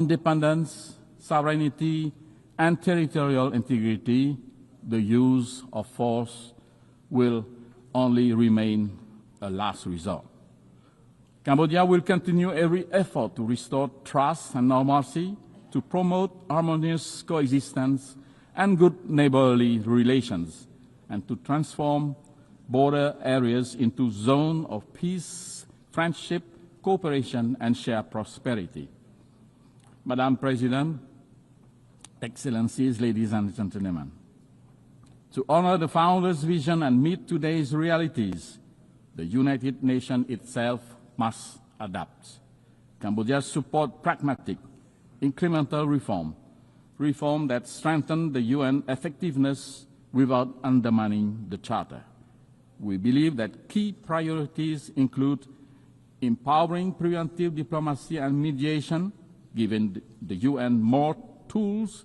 independence, sovereignty, and territorial integrity, the use of force will only remain a last resort. Cambodia will continue every effort to restore trust and normalcy, to promote harmonious coexistence and good neighborly relations, and to transform border areas into zones of peace, friendship, cooperation, and shared prosperity. Madam President, Excellencies, ladies and gentlemen, to honor the Founders' vision and meet today's realities, the United Nations itself must adapt. Cambodia supports pragmatic, incremental reform that strengthen the UN effectiveness without undermining the Charter. We believe that key priorities include empowering preventive diplomacy and mediation, giving the UN more tools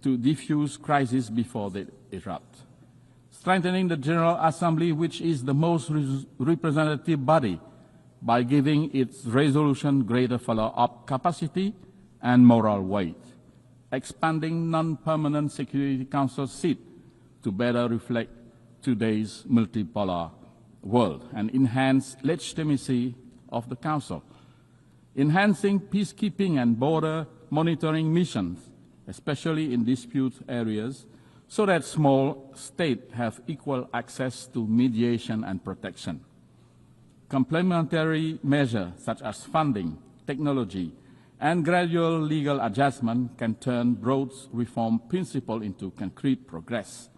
to defuse crises before they erupt, strengthening the General Assembly, which is the most representative body, by giving its resolution greater follow-up capacity and moral weight, expanding non-permanent Security Council seats to better reflect today's multipolar world and enhance legitimacy of the Council, enhancing peacekeeping and border monitoring missions, especially in dispute areas, so that small states have equal access to mediation and protection. Complementary measures such as funding, technology, and gradual legal adjustment can turn broad reform principles into concrete progress.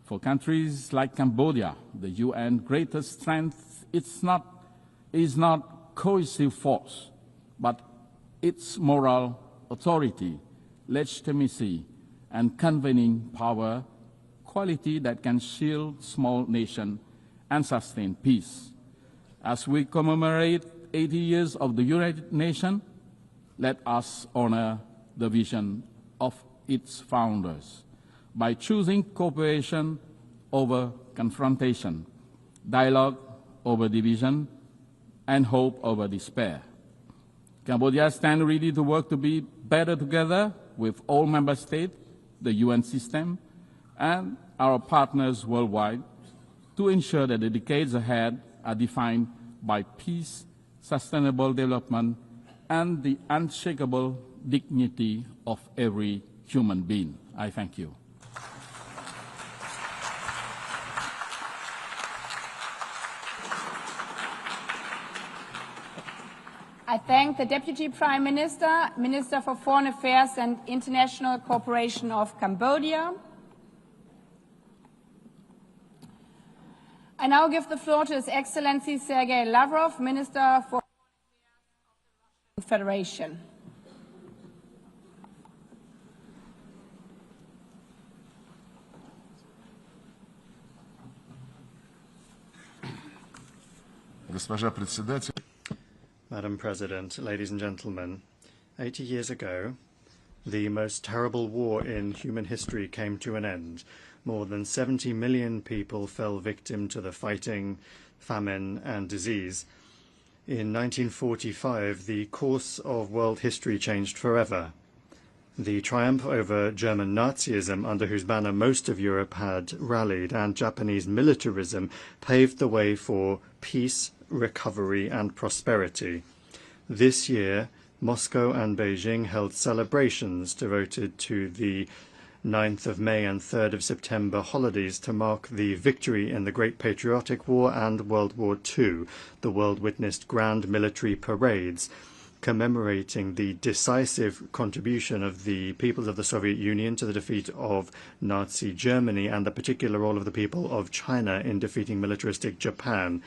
For countries like Cambodia, the UN's greatest strength is not cohesive force, but its moral authority, legitimacy, and convening power, quality that can shield small nations and sustain peace. As we commemorate 80 years of the United Nations, let us honor the vision of its founders by choosing cooperation over confrontation, dialogue over division, and hope over despair. Cambodia stands ready to work to be better together with all member states, the UN system, and our partners worldwide to ensure that the decades ahead are defined by peace, sustainable development, and the unshakable dignity of every human being. I thank you. I thank the Deputy Prime Minister, Minister for Foreign Affairs and International Cooperation of Cambodia. I now give the floor to His Excellency Sergei Lavrov, Minister for Foreign Affairs of the Russian Federation. Госпожа председатель. Madam President, ladies and gentlemen, 80 years ago, the most terrible war in human history came to an end. More than 70 million people fell victim to the fighting, famine, and disease. In 1945, the course of world history changed forever. The triumph over German Nazism, under whose banner most of Europe had rallied, and Japanese militarism paved the way for peace, recovery, and prosperity. This year, Moscow and Beijing held celebrations devoted to the 9th of May and 3rd of September holidays to mark the victory in the Great Patriotic War and World War II. The world witnessed grand military parades commemorating the decisive contribution of the peoples of the Soviet Union to the defeat of Nazi Germany and the particular role of the people of China in defeating militaristic Japan.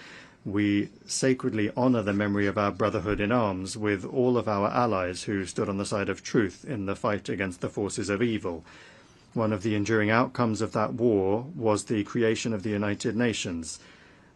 We sacredly honor the memory of our brotherhood in arms with all of our allies who stood on the side of truth in the fight against the forces of evil. One of the enduring outcomes of that war was the creation of the United Nations.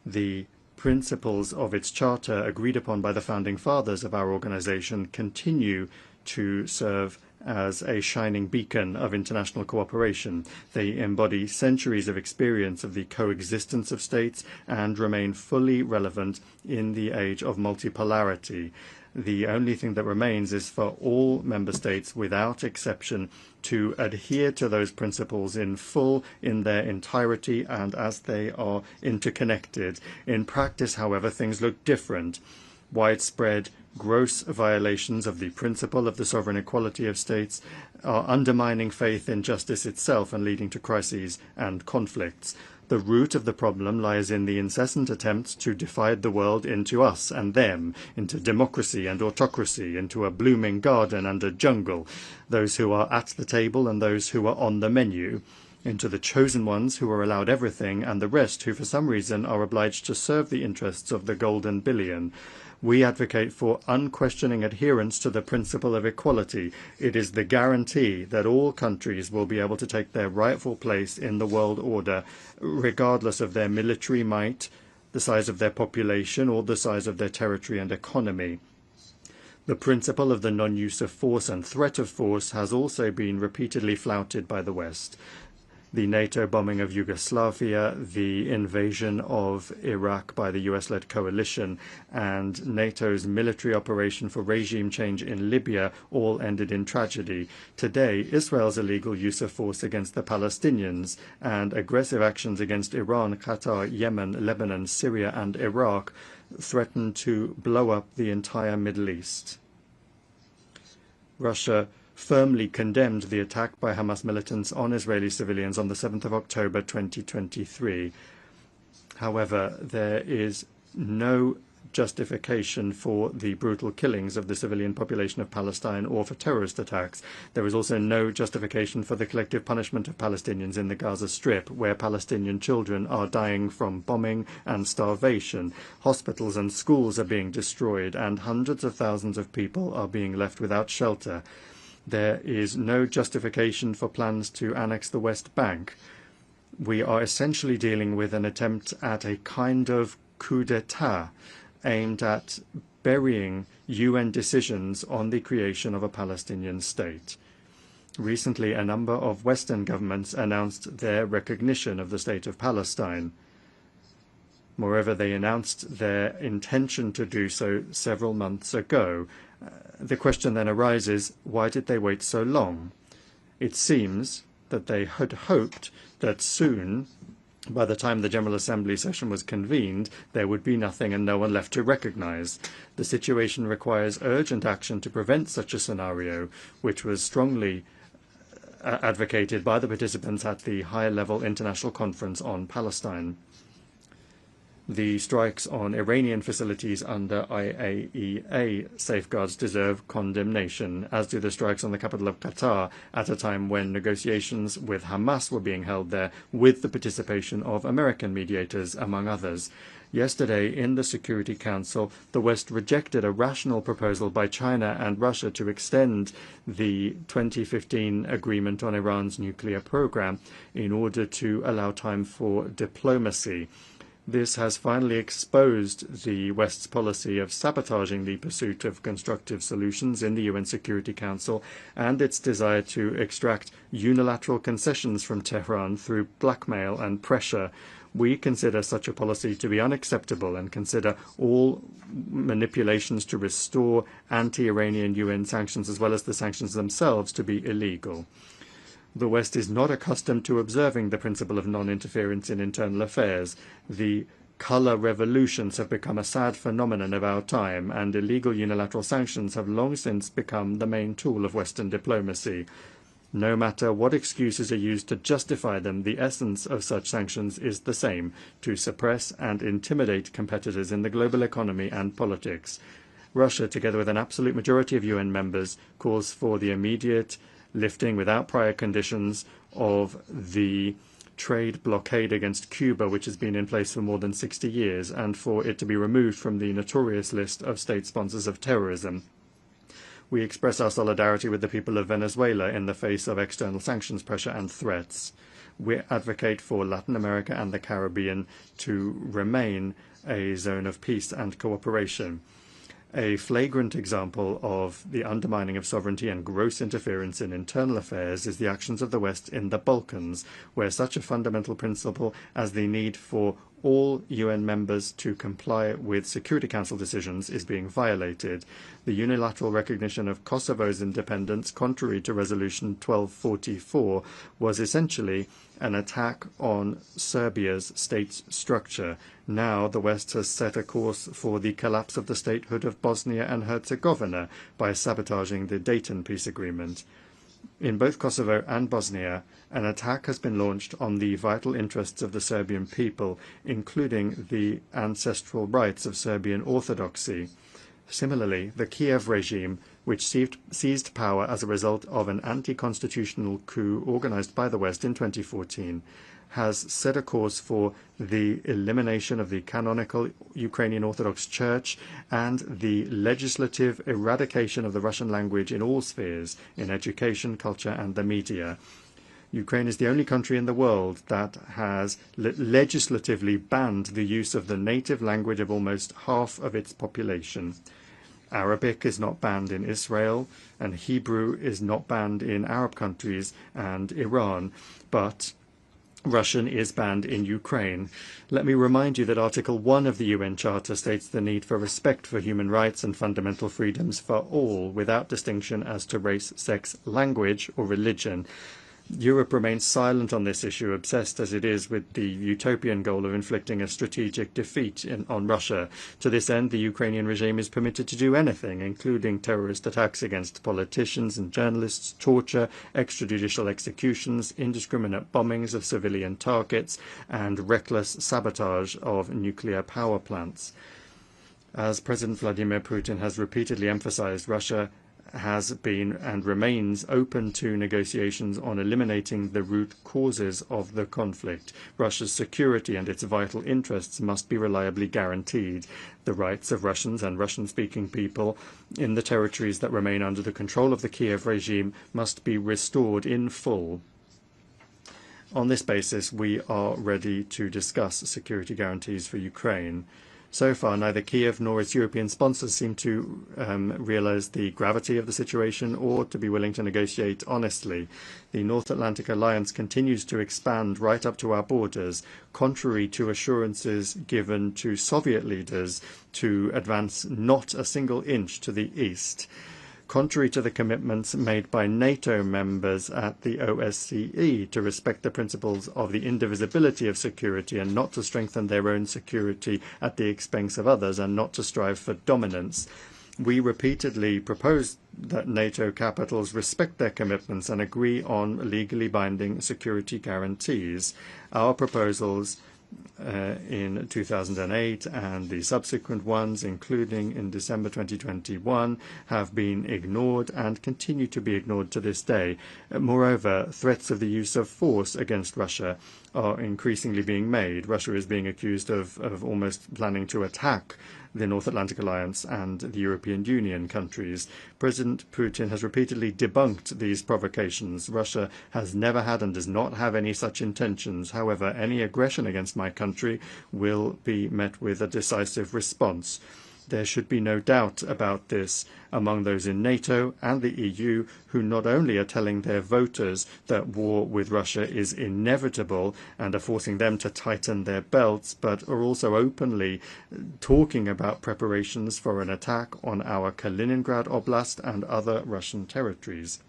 The principles of its charter, agreed upon by the founding fathers of our organization, continue to serve as a shining beacon of international cooperation. They embody centuries of experience of the coexistence of states and remain fully relevant in the age of multipolarity. The only thing that remains is for all member states, without exception, to adhere to those principles in full, in their entirety, and as they are interconnected. In practice, however, things look different. Widespread, gross violations of the principle of the sovereign equality of states are undermining faith in justice itself and leading to crises and conflicts. The root of the problem lies in the incessant attempts to divide the world into us and them, into democracy and autocracy, into a blooming garden and a jungle, those who are at the table and those who are on the menu, into the chosen ones who are allowed everything and the rest who for some reason are obliged to serve the interests of the golden billion. We advocate for unquestioning adherence to the principle of equality. It is the guarantee that all countries will be able to take their rightful place in the world order, regardless of their military might, the size of their population, or the size of their territory and economy. The principle of the non-use of force and threat of force has also been repeatedly flouted by the West. The NATO bombing of Yugoslavia, the invasion of Iraq by the US-led coalition, and NATO's military operation for regime change in Libya all ended in tragedy. Today, Israel's illegal use of force against the Palestinians and aggressive actions against Iran, Qatar, Yemen, Lebanon, Syria, and Iraq threaten to blow up the entire Middle East. Russia firmly condemned the attack by Hamas militants on Israeli civilians on the 7th of October 2023. However, there is no justification for the brutal killings of the civilian population of Palestine or for terrorist attacks. There is also no justification for the collective punishment of Palestinians in the Gaza Strip, where Palestinian children are dying from bombing and starvation. Hospitals and schools are being destroyed, and hundreds of thousands of people are being left without shelter. There is no justification for plans to annex the West Bank. We are essentially dealing with an attempt at a kind of coup d'etat aimed at burying UN decisions on the creation of a Palestinian state. Recently, a number of Western governments announced their recognition of the State of Palestine. Moreover, they announced their intention to do so several months ago. The question then arises, why did they wait so long? It seems that they had hoped that soon, by the time the General Assembly session was convened, there would be nothing and no one left to recognize. The situation requires urgent action to prevent such a scenario, which was strongly advocated by the participants at the high-level international conference on Palestine. The strikes on Iranian facilities under IAEA safeguards deserve condemnation, as do the strikes on the capital of Qatar at a time when negotiations with Hamas were being held there with the participation of American mediators, among others. Yesterday, in the Security Council, the West rejected a rational proposal by China and Russia to extend the 2015 agreement on Iran's nuclear program in order to allow time for diplomacy. This has finally exposed the West's policy of sabotaging the pursuit of constructive solutions in the UN Security Council and its desire to extract unilateral concessions from Tehran through blackmail and pressure. We consider such a policy to be unacceptable and consider all manipulations to restore anti-Iranian UN sanctions as well as the sanctions themselves to be illegal. The West is not accustomed to observing the principle of non-interference in internal affairs. The color revolutions have become a sad phenomenon of our time, and illegal unilateral sanctions have long since become the main tool of Western diplomacy. No matter what excuses are used to justify them, the essence of such sanctions is the same: to suppress and intimidate competitors in the global economy and politics. Russia, together with an absolute majority of UN members, calls for the immediate lifting without prior conditions of the trade blockade against Cuba, which has been in place for more than 60 years, and for it to be removed from the notorious list of state sponsors of terrorism. We express our solidarity with the people of Venezuela in the face of external sanctions pressure and threats. We advocate for Latin America and the Caribbean to remain a zone of peace and cooperation. A flagrant example of the undermining of sovereignty and gross interference in internal affairs is the actions of the West in the Balkans, where such a fundamental principle as the need for all UN members to comply with Security Council decisions is being violated. The unilateral recognition of Kosovo's independence, contrary to Resolution 1244, was essentially an attack on Serbia's state structure. Now the West has set a course for the collapse of the statehood of Bosnia and Herzegovina by sabotaging the Dayton peace agreement. In both Kosovo and Bosnia, an attack has been launched on the vital interests of the Serbian people, including the ancestral rights of Serbian Orthodoxy. Similarly, the Kiev regime, which seized power as a result of an anti-constitutional coup organized by the West in 2014, has set a course for the elimination of the canonical Ukrainian Orthodox Church and the legislative eradication of the Russian language in all spheres, in education, culture, and the media. Ukraine is the only country in the world that has legislatively banned the use of the native language of almost half of its population. Arabic is not banned in Israel, and Hebrew is not banned in Arab countries and Iran, but Russian is banned in Ukraine. Let me remind you that Article 1 of the UN Charter states the need for respect for human rights and fundamental freedoms for all, without distinction as to race, sex, language, or religion. Europe remains silent on this issue, obsessed as it is with the utopian goal of inflicting a strategic defeat on Russia. To this end, the Ukrainian regime is permitted to do anything, including terrorist attacks against politicians and journalists, torture, extrajudicial executions, indiscriminate bombings of civilian targets, and reckless sabotage of nuclear power plants. As President Vladimir Putin has repeatedly emphasized, Russia has been and remains open to negotiations on eliminating the root causes of the conflict. Russia's security and its vital interests must be reliably guaranteed. The rights of Russians and Russian-speaking people in the territories that remain under the control of the Kiev regime must be restored in full. On this basis, we are ready to discuss security guarantees for Ukraine. So far, neither Kiev nor its European sponsors seem to realize the gravity of the situation or to be willing to negotiate honestly. The North Atlantic Alliance continues to expand right up to our borders, contrary to assurances given to Soviet leaders to advance not a single inch to the east. Contrary to the commitments made by NATO members at the OSCE to respect the principles of the indivisibility of security and not to strengthen their own security at the expense of others and not to strive for dominance, we repeatedly proposed that NATO capitals respect their commitments and agree on legally binding security guarantees. Our proposals in 2008 and the subsequent ones, including in December 2021, have been ignored and continue to be ignored to this day. Moreover, threats of the use of force against Russia are increasingly being made. Russia is being accused of almost planning to attack the North Atlantic Alliance and the European Union countries. President Putin has repeatedly debunked these provocations. Russia has never had and does not have any such intentions. However, any aggression against my country will be met with a decisive response. There should be no doubt about this among those in NATO and the EU who not only are telling their voters that war with Russia is inevitable and are forcing them to tighten their belts, but are also openly talking about preparations for an attack on our Kaliningrad Oblast and other Russian territories.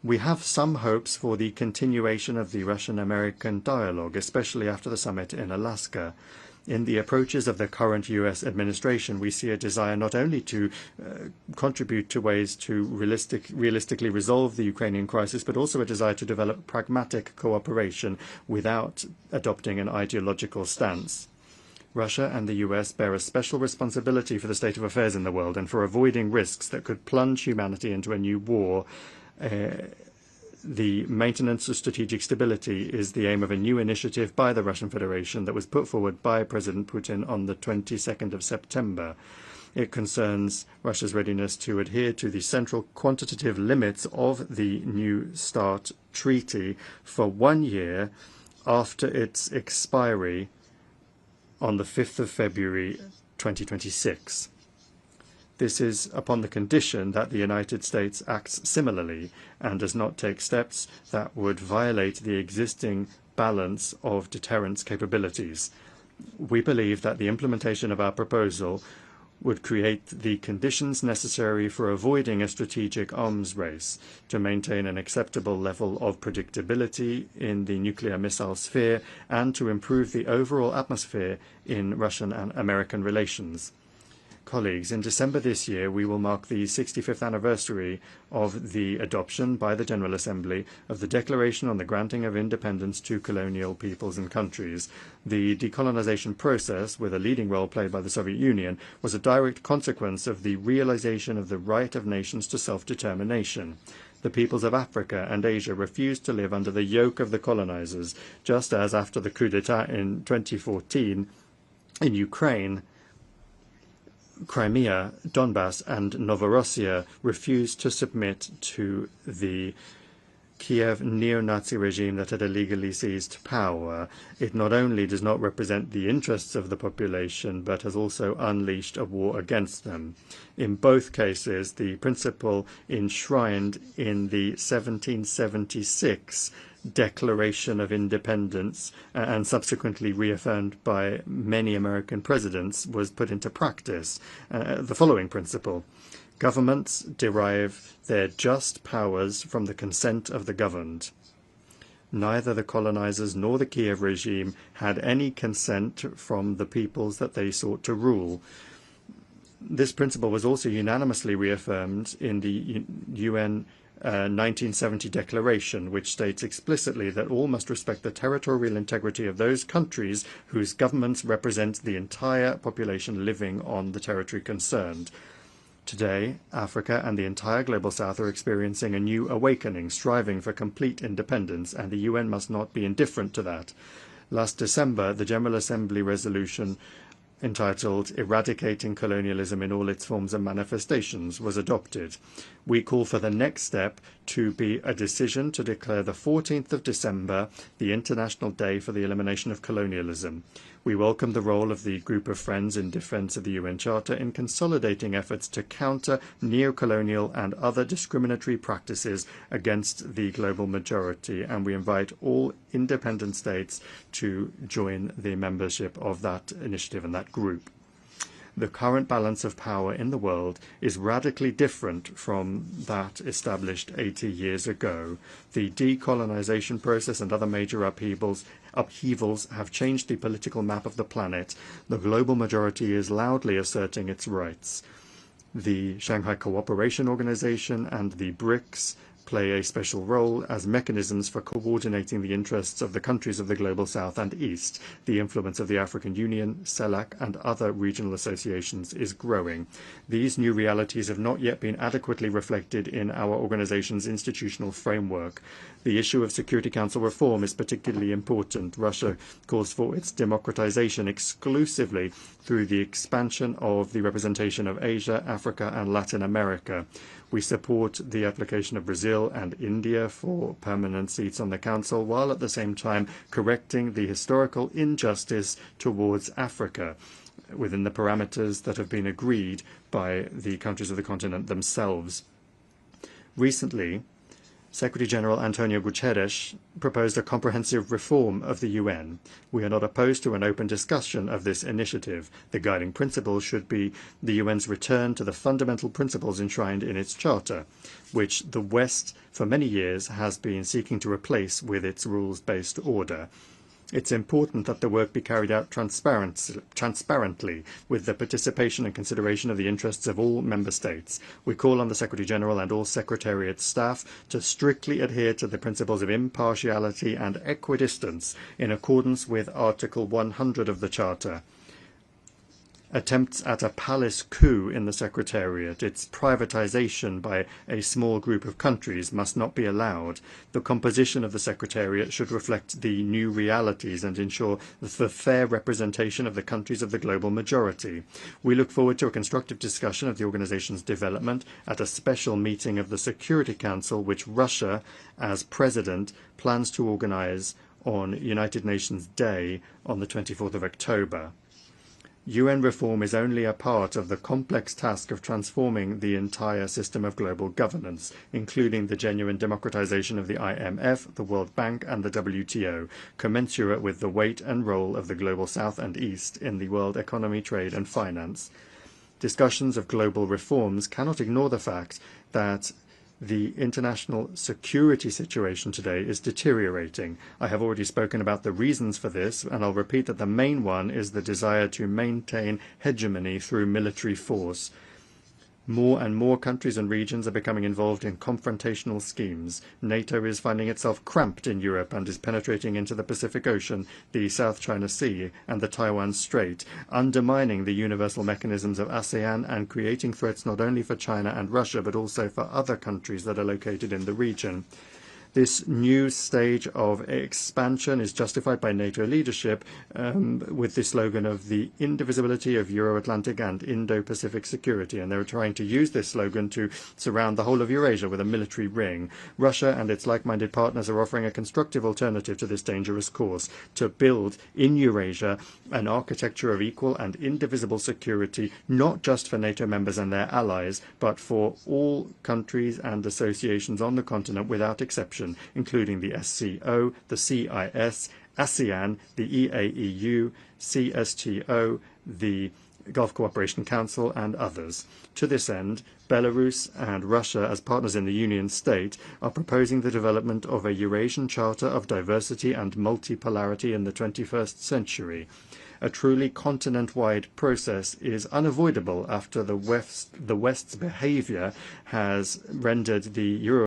We have some hopes for the continuation of the Russian-American dialogue, especially after the summit in Alaska. In the approaches of the current U.S. administration, we see a desire not only to contribute to ways to realistically resolve the Ukrainian crisis, but also a desire to develop pragmatic cooperation without adopting an ideological stance. Russia and the U.S. bear a special responsibility for the state of affairs in the world and for avoiding risks that could plunge humanity into a new war. The maintenance of strategic stability is the aim of a new initiative by the Russian Federation that was put forward by President Putin on the 22nd of September. It concerns Russia's readiness to adhere to the central quantitative limits of the New START treaty for 1 year after its expiry on the 5th of February 2026. This is upon the condition that the United States acts similarly and does not take steps that would violate the existing balance of deterrence capabilities. We believe that the implementation of our proposal would create the conditions necessary for avoiding a strategic arms race to maintain an acceptable level of predictability in the nuclear missile sphere and to improve the overall atmosphere in Russian and American relations. Colleagues, in December this year, we will mark the 65th anniversary of the adoption by the General Assembly of the Declaration on the Granting of Independence to Colonial Peoples and Countries. The decolonization process, with a leading role played by the Soviet Union, was a direct consequence of the realization of the right of nations to self-determination. The peoples of Africa and Asia refused to live under the yoke of the colonizers, just as after the coup d'etat in 2014 in Ukraine, Crimea, Donbass, and Novorossiya refused to submit to the Kiev neo-Nazi regime that had illegally seized power. It not only does not represent the interests of the population, but has also unleashed a war against them. In both cases, the principle enshrined in the 1776 Declaration of Independence and subsequently reaffirmed by many American presidents was put into practice. The following principle: governments derive their just powers from the consent of the governed. Neither the colonizers nor the Kiev regime had any consent from the peoples that they sought to rule. This principle was also unanimously reaffirmed in the UN 1970 Declaration, which states explicitly that all must respect the territorial integrity of those countries whose governments represent the entire population living on the territory concerned. Today, Africa and the entire Global South are experiencing a new awakening, striving for complete independence, and the UN must not be indifferent to that. Last December, the General Assembly resolution entitled Eradicating Colonialism in All Its Forms and Manifestations was adopted. We call for the next step to be a decision to declare the 14th of December the International Day for the Elimination of Colonialism. We welcome the role of the Group of Friends in defense of the UN Charter in consolidating efforts to counter neo-colonial and other discriminatory practices against the global majority, and we invite all independent states to join the membership of that initiative and that group. The current balance of power in the world is radically different from that established 80 years ago. The decolonization process and other major upheavals have changed the political map of the planet. The global majority is loudly asserting its rights. The Shanghai Cooperation Organization and the BRICS play a special role as mechanisms for coordinating the interests of the countries of the Global South and East. The influence of the African Union, CELAC, and other regional associations is growing. These new realities have not yet been adequately reflected in our organization's institutional framework. The issue of Security Council reform is particularly important. Russia calls for its democratization exclusively through the expansion of the representation of Asia, Africa, and Latin America. We support the application of Brazil and India for permanent seats on the Council, while at the same time correcting the historical injustice towards Africa within the parameters that have been agreed by the countries of the continent themselves. Recently, Secretary General Antonio Guterres proposed a comprehensive reform of the UN. We are not opposed to an open discussion of this initiative. The guiding principle should be the UN's return to the fundamental principles enshrined in its charter, which the West for many years has been seeking to replace with its rules-based order. It's important that the work be carried out transparently, with the participation and consideration of the interests of all member states. We call on the Secretary-General and all Secretariat staff to strictly adhere to the principles of impartiality and equidistance in accordance with Article 100 of the Charter. Attempts at a palace coup in the Secretariat, its privatization by a small group of countries, must not be allowed. The composition of the Secretariat should reflect the new realities and ensure the fair representation of the countries of the global majority. We look forward to a constructive discussion of the organization's development at a special meeting of the Security Council, which Russia, as president, plans to organize on United Nations Day on the 24th of October. UN reform is only a part of the complex task of transforming the entire system of global governance, including the genuine democratization of the IMF, the World Bank and the WTO, commensurate with the weight and role of the global South and East in the world economy, trade and finance. Discussions of global reforms cannot ignore the fact that the international security situation today is deteriorating. I have already spoken about the reasons for this, and I'll repeat that the main one is the desire to maintain hegemony through military force. More and more countries and regions are becoming involved in confrontational schemes. NATO is finding itself cramped in Europe and is penetrating into the Pacific Ocean, the South China Sea and the Taiwan Strait, undermining the universal mechanisms of ASEAN and creating threats not only for China and Russia but also for other countries that are located in the region. This new stage of expansion is justified by NATO leadership with the slogan of the indivisibility of Euro-Atlantic and Indo-Pacific security, and they're trying to use this slogan to surround the whole of Eurasia with a military ring. Russia and its like-minded partners are offering a constructive alternative to this dangerous course, to build in Eurasia an architecture of equal and indivisible security, not just for NATO members and their allies, but for all countries and associations on the continent without exception, including the SCO, the CIS, ASEAN, the EAEU, CSTO, the Gulf Cooperation Council and others. To this end, Belarus and Russia, as partners in the Union State, are proposing the development of a Eurasian Charter of Diversity and Multipolarity in the 21st century. A truly continent-wide process is unavoidable after the West's behavior has rendered the Euro